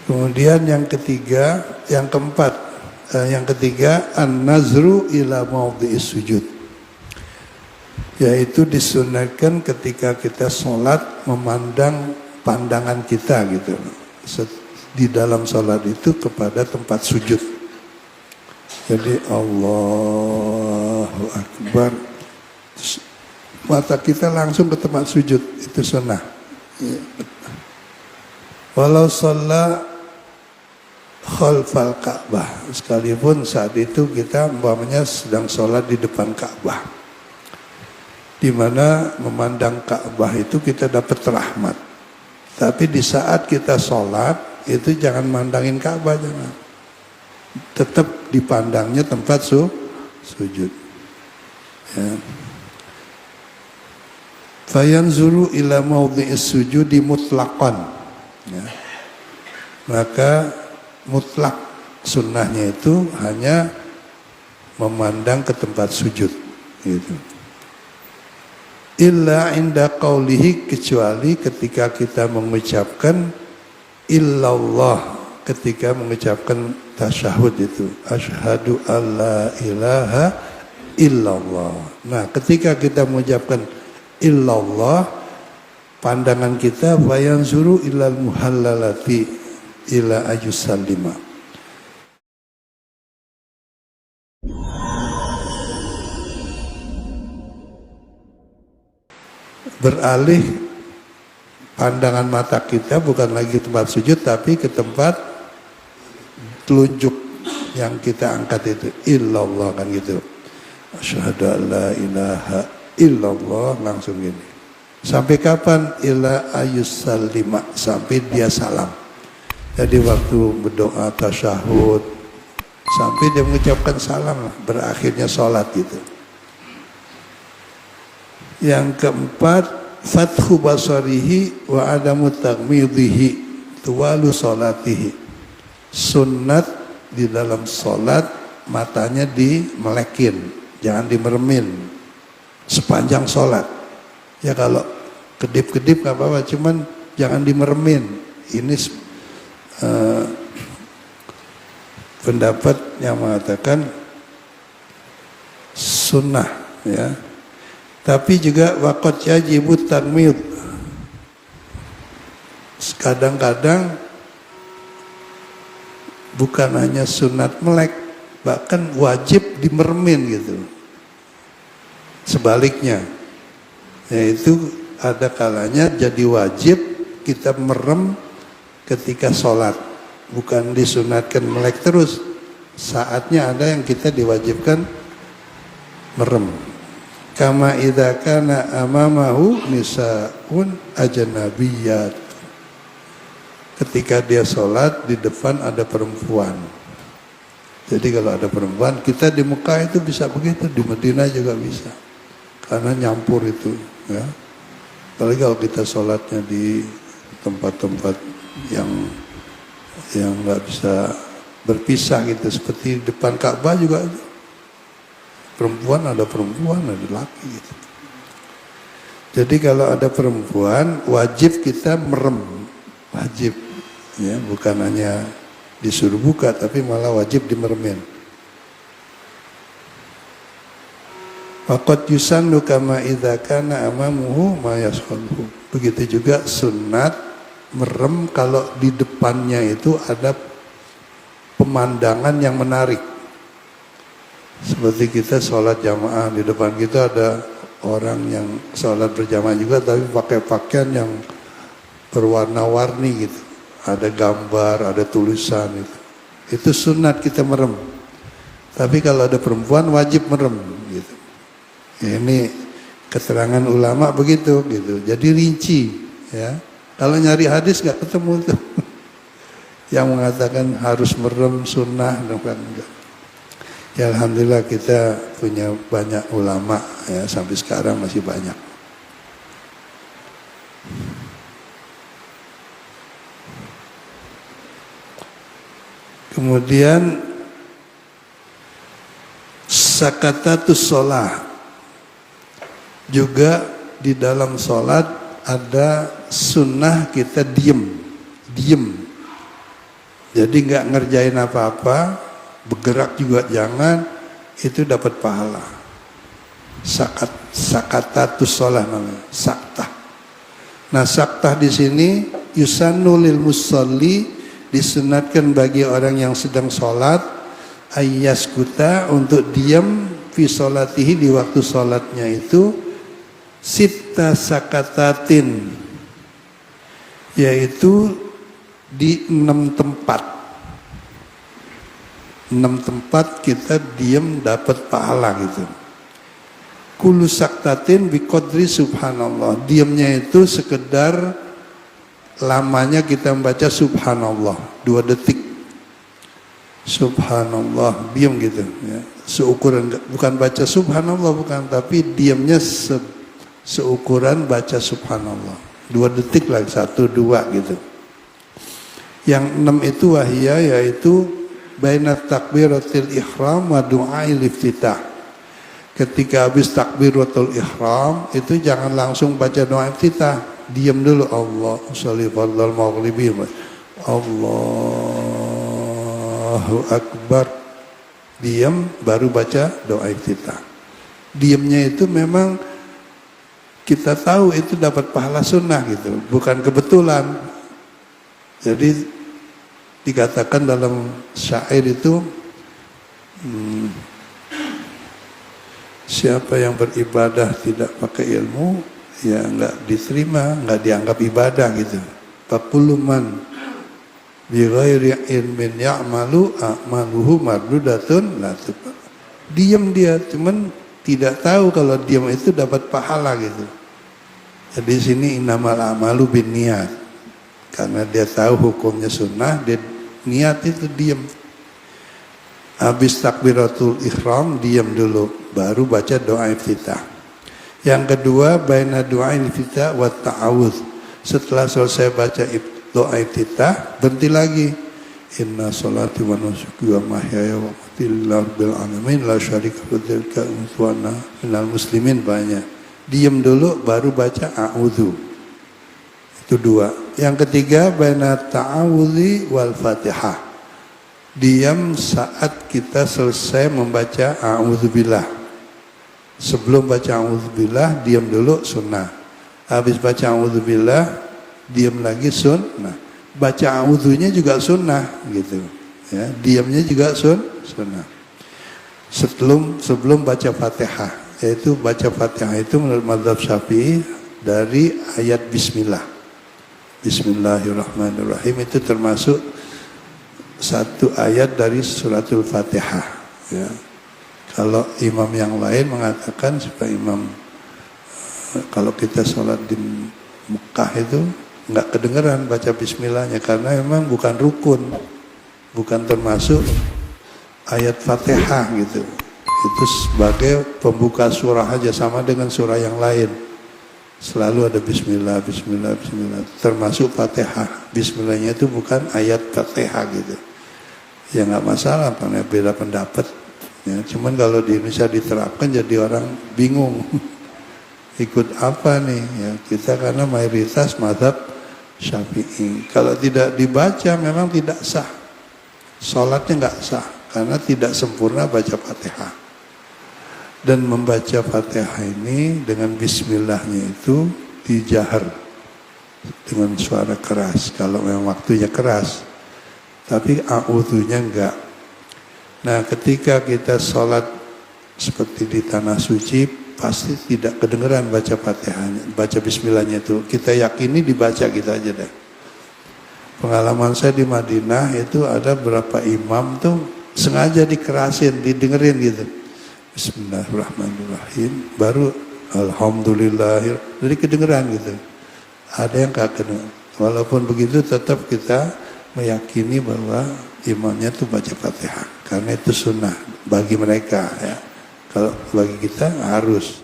Kemudian yang ketiga an-nazru ila maudhi'is sujud, yaitu disunahkan ketika kita sholat memandang pandangan kita gitu di dalam sholat itu kepada tempat sujud. Jadi Allahu Akbar, mata kita langsung ke tempat sujud, itu sunnah. Walau sholat khalfal Ka'bah, sekalipun saat itu kita umpamanya sedang sholat di depan Ka'bah, di mana memandang Ka'bah itu kita dapat rahmat. Tapi di saat kita sholat itu jangan mandangin Ka'bah, jangan. Tetap dipandangnya tempat sujud. Ya. Fayanzuru ila maudhi'is sujudi mutlaqan. Ya. Maka mutlak sunnahnya itu hanya memandang ke tempat sujud gitu. Illa inda qaulihi, kecuali ketika kita mengucapkan illallah, ketika mengucapkan tasyahud itu asyhadu alla ilaha illallah. Nah, ketika kita mengucapkan illallah, pandangan kita fayanzuru ilal muhallalati ila ayusallima. Beralih pandangan mata kita bukan lagi tempat sujud, tapi ke tempat telunjuk yang kita angkat itu illallah, kan gitu. Asyhadu alla ilaha illallah, langsung gini. Sampai kapan? Ila ayusallima, sampai dia salam. Jadi waktu berdoa tasyahud sampai dia mengucapkan salam, berakhirnya sholat gitu. Yang keempat, fathu basarihi wa adamu taghmidhihi tuwalu sholatihi. Sunnat di dalam sholat matanya dimelekin, jangan dimeremin sepanjang sholat. Ya kalau kedip-kedip nggak apa-apa, cuman jangan dimeremin. Ini pendapat yang mengatakan sunnah, ya. Tapi juga waqad yajibut taghmid. Kadang-kadang bukan hanya sunat melek, bahkan wajib dimermin gitu. Sebaliknya, yaitu ada kalanya jadi wajib kita merem ketika sholat, bukan disunatkan melek terus. Saatnya ada yang kita diwajibkan merem. Kama idza kana amamahu nisaun ajnabiyat. Ketika dia sholat di depan ada perempuan. Jadi kalau ada perempuan, kita di Mekah itu bisa begitu, di Madinah juga bisa. Karena nyampur itu, ya. Apalagi kalau kita sholatnya di tempat-tempat yang nggak bisa berpisah gitu, seperti di depan Ka'bah juga perempuan, ada laki gitu. Jadi kalau ada perempuan wajib kita merem, wajib, ya, bukan hanya disuruh buka tapi malah wajib dimermin. Faqad yusannu kama idza kana amamuhu ma yashalhu. Begitu juga sunat merem kalau di depannya itu ada pemandangan yang menarik. Seperti kita sholat jamaah, di depan kita ada orang yang sholat berjamaah juga tapi pakai pakaian yang berwarna-warni gitu. Ada gambar, ada tulisan gitu. Itu sunat kita merem. Tapi kalau ada perempuan wajib merem gitu. Ini keterangan ulama begitu gitu. Jadi rinci, ya. Kalau nyari hadis nggak ketemu tuh. Yang mengatakan harus merem sunnah, bukan enggak. Ya alhamdulillah kita punya banyak ulama, ya, sampai sekarang masih banyak. Kemudian sakatatus sholah, juga di dalam sholat ada sunnah kita diem. Jadi nggak ngerjain apa-apa, bergerak juga jangan, itu dapat pahala. Sakatatus sholah namanya, saktah. Nah saktah di sini yusannu lil musalli, disunatkan bagi orang yang sedang sholat, ayyaskuta, untuk diam fi sholatihi, di waktu sholatnya itu, sitta sakatatin, yaitu di 6 tempat. 6 tempat kita diam dapat pahala gitu. Kullu saktatin biqadri subhanallah. Diamnya itu sekedar lamanya kita membaca subhanallah 2 detik. Subhanallah, diam gitu ya. Seukuran, bukan baca subhanallah bukan, tapi diamnya seukuran baca subhanallah 2 detik lah, 1, 2 gitu. Yang 6 itu wahia, yaitu bainat takbiratul ihram wa du'ail iftitah. Ketika habis takbiratul ihram itu jangan langsung baca doa iftitah, diam dulu. Allah sholli fardal maghribi, Allahu akbar, diam baru baca doa iftitah. Diamnya itu memang kita tahu itu dapat pahala sunnah gitu, bukan kebetulan. Jadi dikatakan dalam syair itu, siapa yang beribadah tidak pakai ilmu, ya nggak diterima, nggak dianggap ibadah gitu. Faqullu man bi ghairi ilmin ya'malu a'maluhu mardudatun la tuqbal. Diam dia, cuman tidak tahu kalau diam itu dapat pahala gitu. Jadi sini innamal a'malu binniyat. Karena dia tahu hukumnya sunnah, dia niat itu diam. Habis takbiratul ihram diam dulu, baru baca doa iftitah. Yang kedua, baina doa iftitah wa ta'awudz. Setelah selesai baca doa iftitah, berhenti lagi. Inna sholati wa nusuki wa mahyaya wa mamati lillahi rabbil alamin la syarika lahu wa ana minal muslimin, banyak. Diam dulu baru baca a'udzu. Itu 2. Yang ketiga, baina ta'awudzi wal Fatihah. Diam saat kita selesai membaca a'udzubillah. Sebelum baca a'udzubillah, diam dulu, sunnah. Habis baca a'udzubillah, diam lagi, sunnah. Baca a'udzunya juga sunnah gitu. Ya, diamnya juga sunnah. Sebelum baca Fatihah, yaitu baca Fatihah itu menurut mazhab Syafi'i dari ayat bismillah. Bismillahirrahmanirrahim itu termasuk satu ayat dari suratul Fatihah ya. Kalau imam yang lain mengatakan supaya imam, kalau kita sholat di Mekah itu nggak kedengeran baca bismillahnya, karena memang bukan rukun, bukan termasuk ayat Fatihah gitu. Itu sebagai pembuka surah aja, sama dengan surah yang lain. Selalu ada bismillah, bismillah, bismillah. Termasuk Fatihah. Bismillahnya itu bukan ayat Fatihah gitu. Ya nggak masalah, karena beda pendapat. Ya, cuman kalau di Indonesia diterapkan jadi orang bingung. Ikut apa nih? Ya, kita karena mayoritas mazhab Syafi'i. Kalau tidak dibaca memang tidak sah. Sholatnya nggak sah karena tidak sempurna baca Fatihah. Dan membaca Fatihah ini dengan bismillahnya itu dijahar dengan suara keras kalau memang waktunya keras, tapi a'udzunya enggak. Nah ketika kita sholat seperti di tanah suci, pasti tidak kedengeran baca Fatihahnya, baca bismillahnya itu. Kita yakini dibaca kita aja deh. Pengalaman saya di Madinah itu ada beberapa imam tuh sengaja dikerasin, didengerin gitu. Bismillahirrahmanirrahim, baru alhamdulillah, jadi kedengeran gitu. Ada yang gak kedengeran. Walaupun begitu tetap kita meyakini bahwa imamnya itu baca Fatihah, karena itu sunnah bagi mereka ya. Kalau bagi kita harus.